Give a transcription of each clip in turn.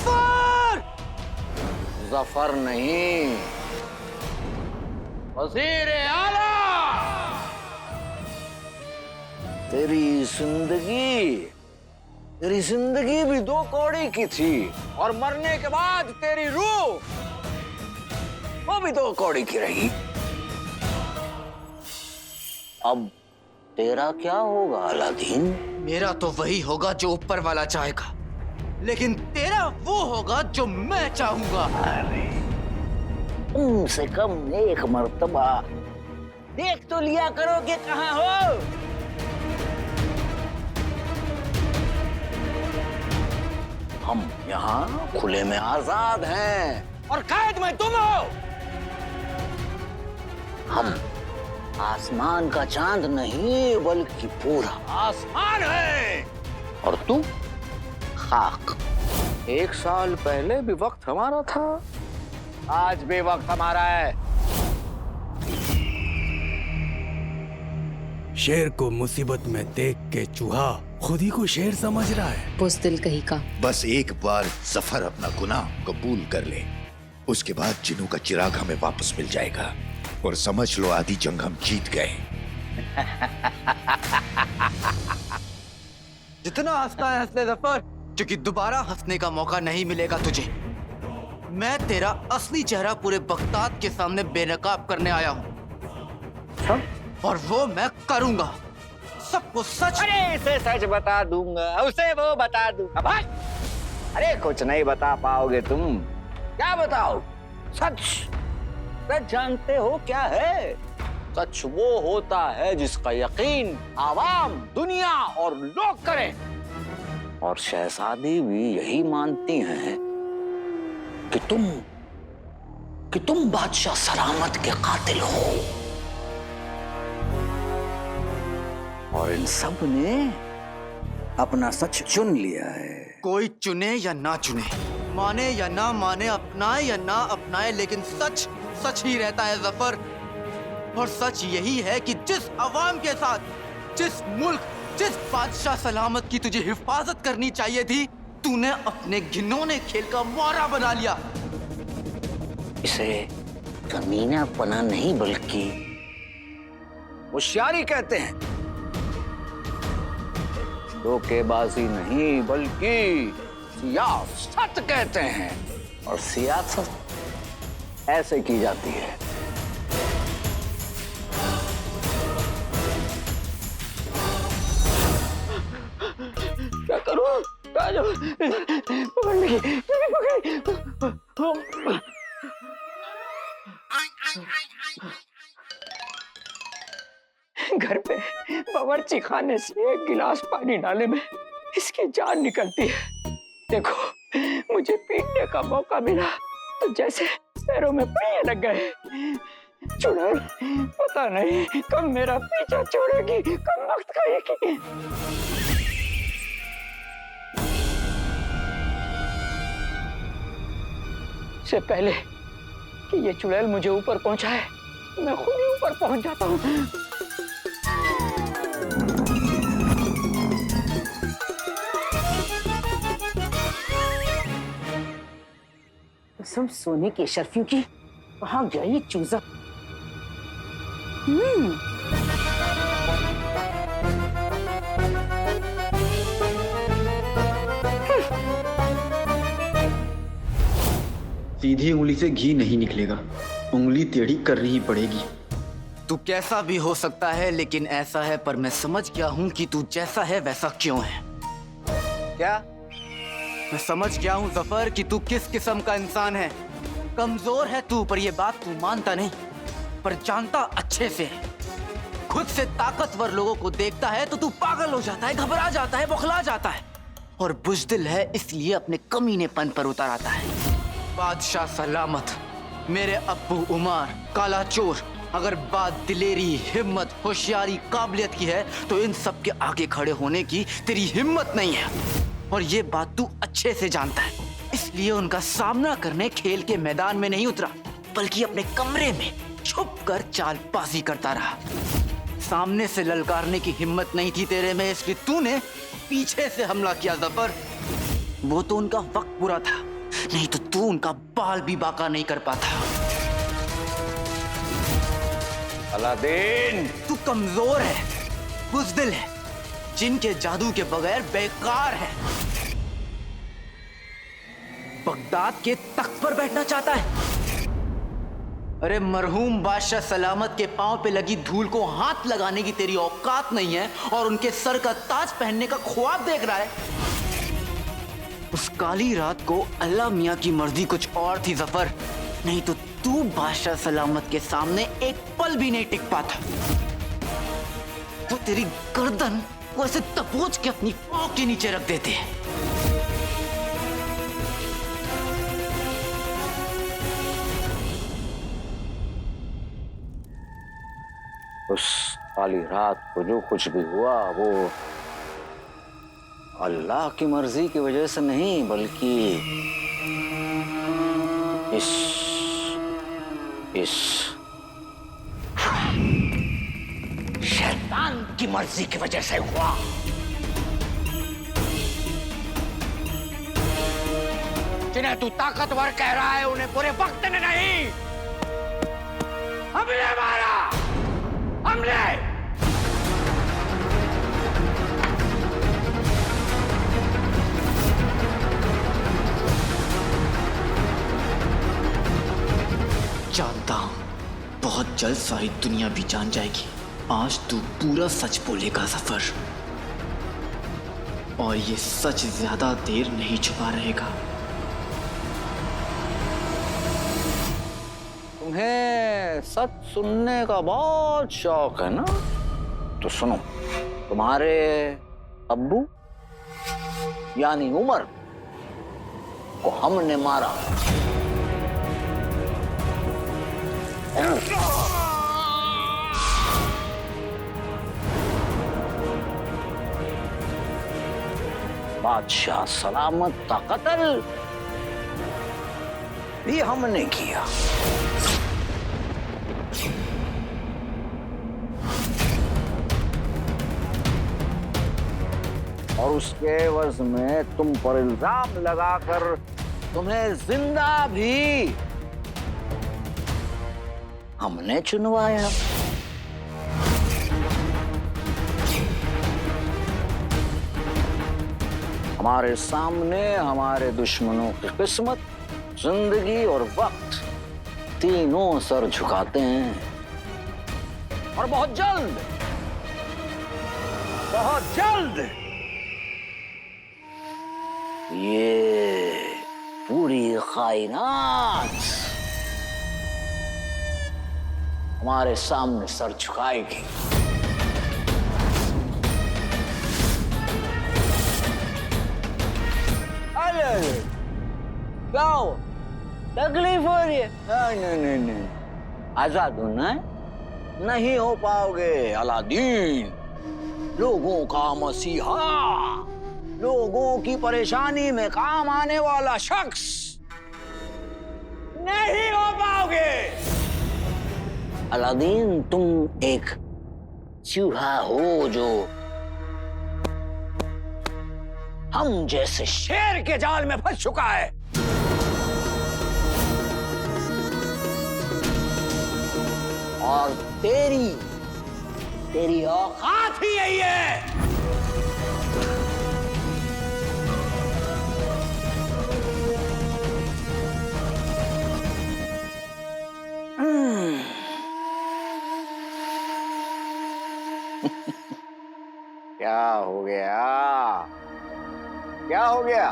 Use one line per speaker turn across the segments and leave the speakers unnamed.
जफर!
जफर नहीं, वज़ीर आला। तेरी जिंदगी भी 2 कौड़ी की थी और मरने के बाद तेरी रूह वो भी 2 कौड़ी की रही। अब तेरा क्या होगा अलादीन?
मेरा तो वही होगा जो ऊपर वाला चाहेगा, लेकिन तेरा वो होगा जो मैं चाहूंगा।
अरे कम से कम 1 मर्तबा देख तो लिया करो कि कहाँ हो। हम यहाँ खुले में आजाद हैं और कैद में तुम हो। हम आसमान का चांद नहीं बल्कि पूरा आसमान है और तू खाक। 1 साल पहले भी वक्त हमारा था, आज भी वक्त हमारा है।
शेर को मुसीबत में देख के चूहा खुद ही को शेर समझ रहा है।
बुज़दिल कहीं का।
बस एक बार जफर अपना गुनाह कबूल कर ले, उसके बाद जिन्नों का चिराग हमें वापस मिल जाएगा और समझ लो आधी जंग हम जीत गए।
जितना हंसना है हंस ले जफर, क्योंकि दोबारा हंसने का मौका नहीं मिलेगा तुझे। मैं तेरा असली चेहरा पूरे बगदाद के सामने बेनकाब करने आया हूँ और वो मैं करूंगा। सबको सच।
अरे इसे सच बता दूंगा, उसे वो बता दूंगा। भाई अरे कुछ नहीं बता पाओगे तुम। क्या बताओ? सच। सच जानते हो क्या है? सच वो होता है जिसका यकीन आवाम, दुनिया और लोग करें। और शहजादी भी यही मानती हैं कि तुम बादशाह सलामत के कातिल हो। और इन सब ने अपना सच चुन लिया है।
कोई चुने या ना चुने, माने या ना माने, अपनाए या ना अपनाए, लेकिन सच सच ही रहता है जफर। और सच यही है कि जिस अवाम के साथ, जिस मुल्क, जिस बादशाह सलामत की तुझे हिफाजत करनी चाहिए थी, तूने अपने घिनौने खेल का मुहावरा बना लिया।
इसे कमीनापना नहीं बल्कि होशियारी कहते हैं। धोखेबाजी नहीं बल्कि सियासत कहते हैं। और सियासत ऐसे की जाती है। क्या करूं? पकड़ने की घर पे बावर्ची खाने से 1 गिलास पानी डाले में इसकी जान निकलती है। देखो मुझे पीटने का मौका मिला तो जैसे पैरों में पहिए लग गए। चुड़ैल पता नहीं कब मेरा पीछा छोड़ेगी, कब वक्त खाएगी। से पहले कि ये चुड़ैल मुझे ऊपर पहुंचाए, मैं खुद ही ऊपर पहुंच जाता हूँ। कसम सोने की शर्फियों की, कहाँ गया ये चूजा?
सीधी उंगली से घी नहीं निकलेगा, उंगली टेढ़ी करनी ही पड़ेगी।
तू कैसा भी हो सकता है, लेकिन ऐसा है। पर मैं समझ गया हूँ कि तू जैसा है वैसा क्यों है।
क्या?
मैं समझ गया हूँ जफर कि तू किस किस्म का इंसान है। कमजोर है तू, पर ये बात तू मानता नहीं, पर जानता अच्छे से है। खुद से ताकतवर लोगों को देखता है तो तू पागल हो जाता है, घबरा जाता है, बौखला जाता है। और बुज़दिल है इसलिए अपने कमीनेपन पर उतर आता है। बादशाह सलामत, मेरे अब्बू उमर, काला चोर, अगर बात दिलेरी, हिम्मत, होशियारी, काबिलियत की है तो इन सब के आगे खड़े होने की तेरी हिम्मत नहीं है। और ये बात तू अच्छे से जानता है, इसलिए उनका सामना करने खेल के मैदान में नहीं उतरा, बल्कि अपने कमरे में छुपकर चालबाजी करता रहा। सामने से ललकारने की हिम्मत नहीं थी तेरे में, इसलिए तूने पीछे से हमला किया जफर। वो तो उनका वक्त पूरा था, नहीं तो तू उनका बाल भी बाका नहीं कर पाता।
अलादीन,
तू कमजोर है, बुज़दिल है, जिनके जादू के बगैर बेकार है। बगदाद के तख्त पर बैठना चाहता है। अरे मरहूम बादशाह सलामत के पांव पे लगी धूल को हाथ लगाने की तेरी औकात नहीं है और उनके सर का ताज पहनने का ख्वाब देख रहा है। उस काली रात को अल्लाह मियां की मर्जी कुछ और थी जफर, नहीं तो तू बादशाह सलामत के सामने एक पल भी नहीं टिक पाता। तो तेरी गर्दन वो ऐसे दबोच के अपनी पांव के नीचे रख देते हैं।
उस काली रात को जो कुछ भी हुआ वो अल्लाह की मर्जी की वजह से नहीं, बल्कि इस शैतान की मर्जी की वजह से हुआ। जिन्हें तू ताकतवर कह रहा है उन्हें पूरे वक्त ने नहीं, हमने मारा, हमने।
जानता हूं बहुत जल्द सारी दुनिया भी जान जाएगी। आज तू पूरा सच बोलेगा जफर, और ये सच ज्यादा देर नहीं छुपा रहेगा।
तुम्हें सच सुनने का बहुत शौक है ना, तो सुनो। तुम्हारे अब्बू यानी उमर को हमने मारा। बादशाह सलामत का कत्ल भी हमने किया। और उसके एवज में तुम पर इल्जाम लगाकर तुम्हें जिंदा भी हमने चुनवाया। हमारे सामने हमारे दुश्मनों की किस्मत, जिंदगी और वक्त तीनों सर झुकाते हैं। और बहुत जल्द ये पूरी कायनात हमारे सामने सर झुकाएगी। अरे क्या हो, तकलीफ हो रही है? नहीं, आजाद होना है? नहीं हो पाओगे अलादीन। लोगों का मसीहा, लोगों की परेशानी में काम आने वाला शख्स, नहीं हो पाओगे अलादीन। तुम एक चूहा हो जो हम जैसे शेर के जाल में फंस चुका है। और तेरी औकात ही यही है। क्या हो गया?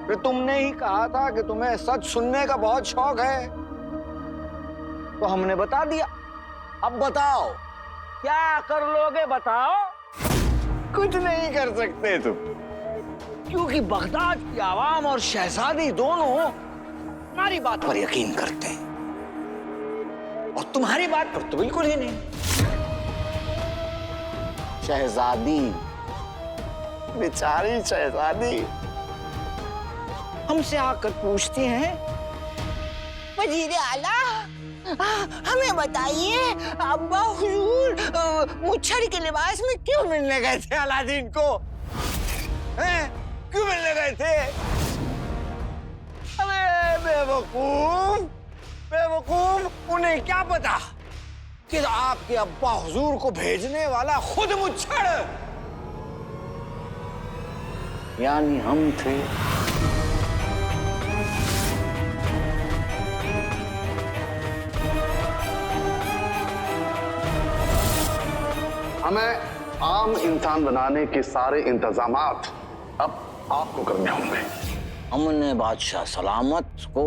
फिर तुमने ही कहा था कि तुम्हें सच सुनने का बहुत शौक है, तो हमने बता दिया। अब बताओ क्या कर लोगे? बताओ। कुछ नहीं कर सकते तुम, क्योंकि बगदाद की आवाम और शहजादी दोनों हमारी बात पर यकीन करते हैं, और तुम्हारी बात पर तो बिल्कुल ही नहीं। शहजादी, बेचारी शहजादी हमसे आकर पूछती हैं,
वजीर आला हमें बताइए, अब्बा हुजूर मुच्छर के लिबास में
क्यों मिलने गए थे अलादीन को? हैं? क्यों मिलने गए थे? अबे बेवकूफ, बेवकूफ, उन्हें क्या पता कि आपके अब्बा हुजूर को भेजने वाला खुद मुच्छड़ यानी हम थे।
हमें आम इंसान बनाने के सारे इंतजामात अब आपको करने होंगे।
हमने बादशाह सलामत को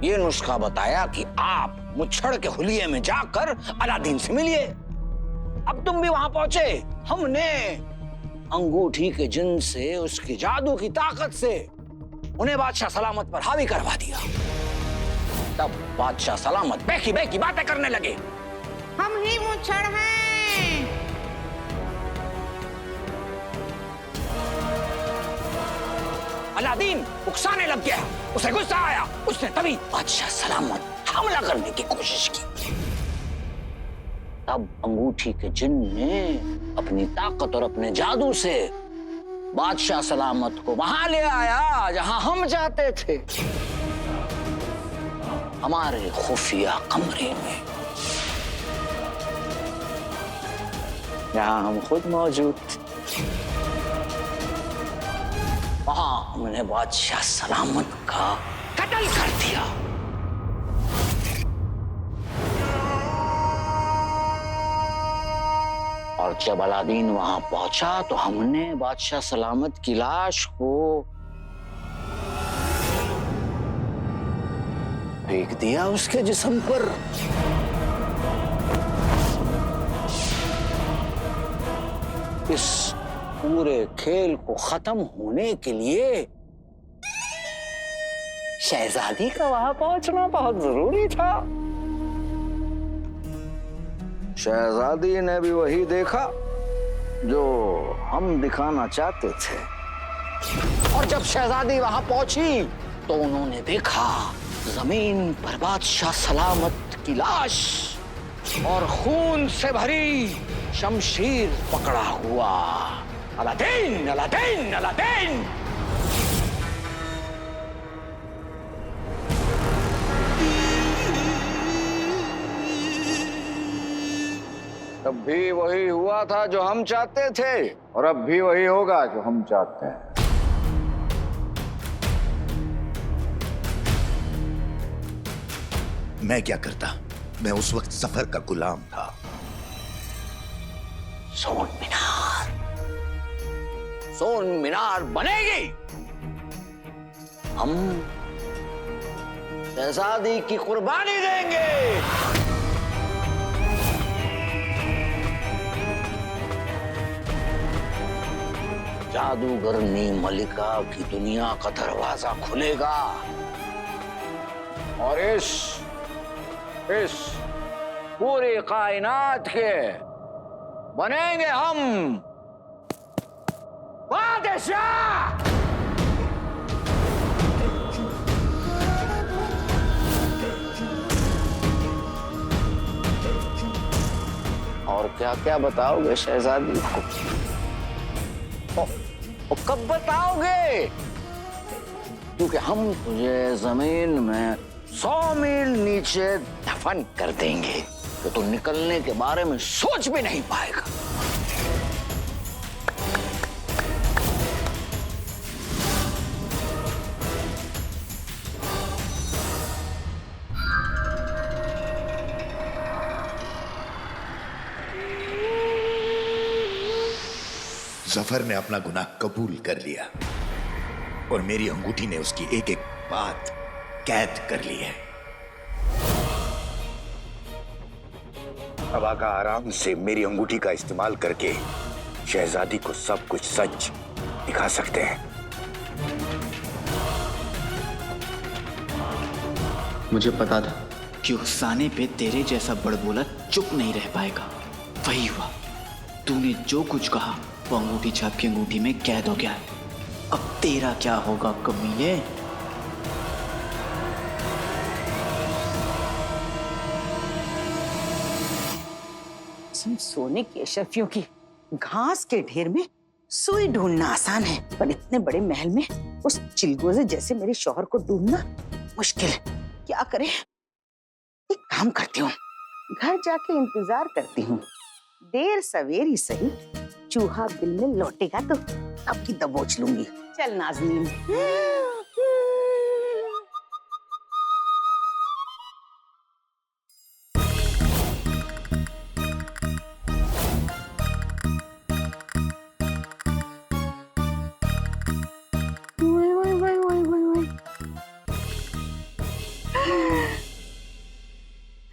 ये नुस्खा बताया कि आप मुच्छड़ के हुलिये में जाकर अलादीन से मिलिए। अब तुम भी वहां पहुंचे। हमने अंगूठी के जिन से, उसकी जादू की ताकत से उन्हें बादशाह सलामत पर हावी करवा दिया। तब बादशाह सलामत बेकी बेकी बातें करने लगे।
हम ही मुच्छड़ हैं।
अलादीन उकसाने लग गया, उसे गुस्सा आया। उसने तभी बादशाह सलामत हमला करने की कोशिश की। तब अंगूठी के जिन ने अपनी ताकत और अपने जादू से बादशाह सलामत को वहां ले आया जहां हम जाते थे, हमारे खुफिया कमरे में, जहां हम खुद मौजूद थे। वहां हमने बादशाह सलामत का कत्ल कर दिया। और जब अलादीन वहां पहुंचा तो हमने बादशाह सलामत की लाश को फेंक दिया उसके जिस्म पर। इस पूरे खेल को खत्म होने के लिए शहजादी का वहां पहुंचना बहुत जरूरी था। शहजादी ने भी वही देखा जो हम दिखाना चाहते थे। और जब शहजादी वहां पहुंची तो उन्होंने देखा जमीन पर बादशाह सलामत की लाश और खून से भरी शमशीर पकड़ा हुआ। Aladdin, Aladdin, Aladdin! तब भी वही हुआ था जो हम चाहते थे, और अब भी वही होगा जो हम चाहते हैं।
मैं क्या करता? मैं उस वक्त जफर का गुलाम था।
सोन मीनार, सोन मीनार बनेगी। हम शहजादी की कुर्बानी देंगे। जादूगरनी मलिका की दुनिया का दरवाजा खुलेगा और इस पूरी कायनात के बनेंगे हम बादशाह। और क्या क्या बताओगे शहजादी को? कब बताओगे? क्योंकि हम तुझे जमीन में 100 मील नीचे दफन कर देंगे तो तू निकलने के बारे में सोच भी नहीं पाएगा।
जफर ने अपना गुनाह कबूल कर लिया और मेरी अंगूठी ने उसकी एक एक बात कैद कर ली है। अब आका आराम से मेरी अंगूठी का इस्तेमाल करके शहजादी को सब कुछ सच दिखा सकते हैं।
मुझे पता था
कि उस साने पे तेरे जैसा बड़बोला चुप नहीं रह पाएगा। वही हुआ। तूने जो कुछ कहा वो अंगूठी छाप की अंगूठी में कैद हो गया है। अब तेरा क्या होगा कमीने?
सोने की अशरफियों की घास के ढेर में
सुई ढूंढना आसान है, पर इतने बड़े महल में उस चिलगोजे जैसे मेरे शौहर को ढूंढना मुश्किल है। क्या करें? एक काम करती हूँ, घर जाके इंतजार करती हूँ। देर सवेर ही सही, चूहा बिल में लौटेगा तो अब की दबोच लूंगी। चल नाज़नीन।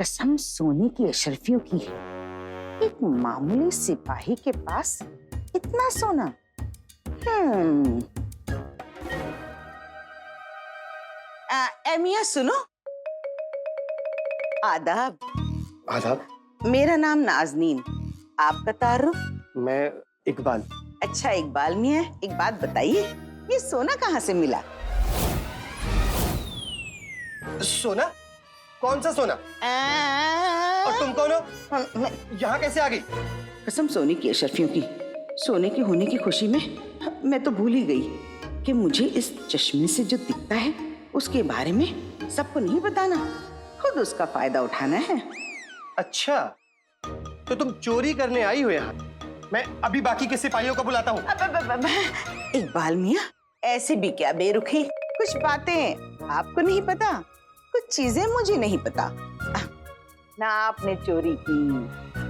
कसम सोने की अशरफियों की, एक मामूली सिपाही के पास इतना सोना। मियां सुनो। आदाब।
आदाब।
मेरा नाम नाज़नीन, आपका तारुफ?
मैं इकबाल।
अच्छा इकबाल मियां, एक बात बताइए, ये सोना कहाँ से मिला?
सोना? कौन सा सोना? और तुम कौन हो? यहाँ कैसे आ गई?
कसम सोने की अशरफियों की, सोने के होने की खुशी में मैं तो भूल ही गई कि मुझे इस चश्मे से जो दिखता है उसके बारे में सबको नहीं बताना, खुद उसका फायदा उठाना है।
अच्छा, तो तुम चोरी करने आई हो यहाँ? मैं अभी बाकी के सिपाहियों को बुलाता हूँ।
इकबाल मियां, ऐसे भी क्या बेरुखी, कुछ बातें आपको नहीं पता, कुछ चीजें मुझे नहीं पता। ना आपने चोरी की,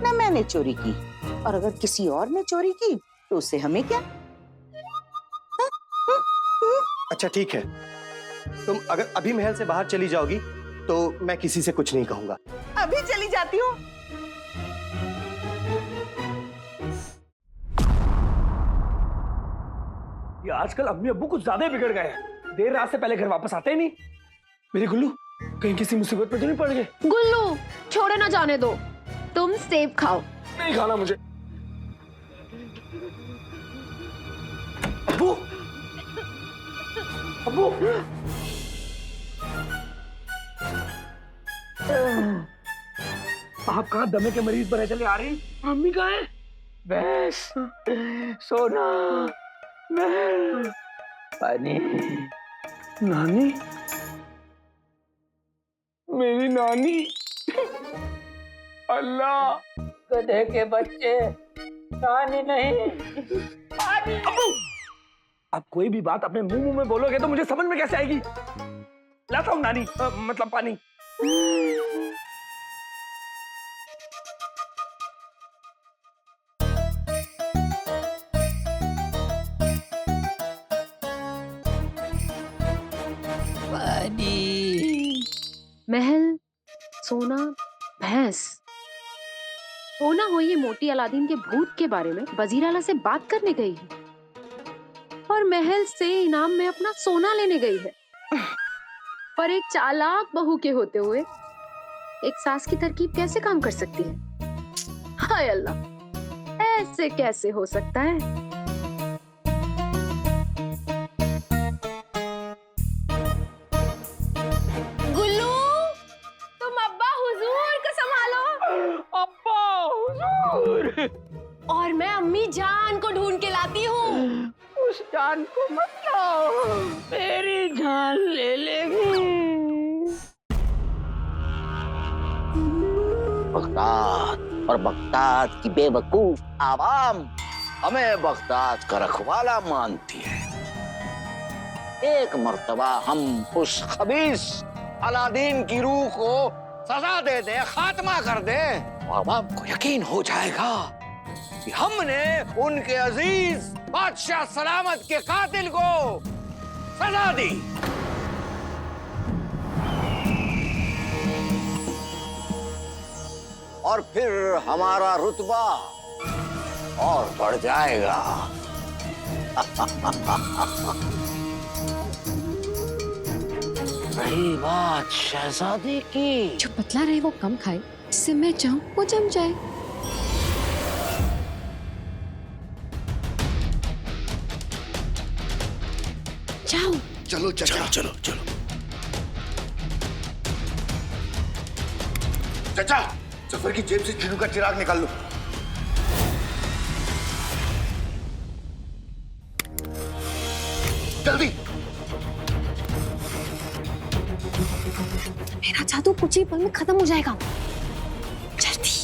ना मैंने चोरी की, और अगर किसी और ने चोरी की तो उससे हमें क्या?
अच्छा ठीक है, तुम अगर अभी महल से बाहर चली जाओगी तो मैं किसी से कुछ नहीं कहूंगा।
अभी चली जाती हूँ।
ये आजकल अम्मी अब्बू कुछ ज्यादा ही बिगड़ गए हैं, देर रात से पहले घर वापस आते ही नहीं। मेरी गुल्लू कहीं किसी मुसीबत में तो नहीं पड़ गए?
गुल्लू छोड़े ना जाने दो, तुम सेब खाओ।
नहीं खाना मुझे। अब्बू, अब्बू, आप कहाँ दमे के मरीज बने चले आ रही? मम्मी कहाँ है?
भैंस, सोना, महल, पानी।
नानी, मेरी नानी। अल्लाह,
गधे के बच्चे, नानी नहीं, पानी।
अब्बू, आप कोई भी बात अपने मुंह में बोलोगे तो मुझे समझ में कैसे आएगी? लाता हूँ नानी, मतलब पानी।
महल, सोना, भैंस। हो ना हो ये मोटी अलादीन के भूत के बारे में वजीर आला से बात करने गई है और महल से इनाम में अपना सोना लेने गई है। पर एक चालाक बहू के होते हुए एक सास की तरकीब कैसे काम कर सकती है? हाय अल्लाह, ऐसे कैसे हो सकता है?
और मैं अम्मी जान को ढूंढ के लाती हूँ।
उस जान को मत लाओ, मेरी जान ले लेगी। बगदाद और बगदाद की बेवकूफ आवाम हमें बगदाद का रखवाला मानती है। एक मर्तबा हम उस खबीस अलादीन की रूह को सजा दे दे, खात्मा कर दे, आवाम को यकीन हो जाएगा कि हमने उनके अजीज बादशाह सलामत के कातिल को सजा दी। और फिर हमारा रुतबा और बढ़ जाएगा। रही बात शहजादी की,
जो पतला रहे वो कम खाए, जिससे मैं चाहूं वो जम जाए। जाओ।
चलो चलो चलो चलो। चाचा, जफर की जेब से चिनू का चिराग निकाल लो। जल्दी।
मेरा जादू कुछ ही पल में खत्म हो जाएगा। जल्दी।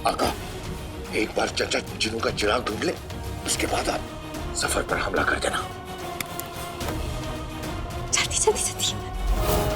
आका, एक बार चचा चिनू का चिराग ढूंढ ले, उसके बाद आप सफर पर हमला कर देना।
जल्दी जल्दी जल्दी।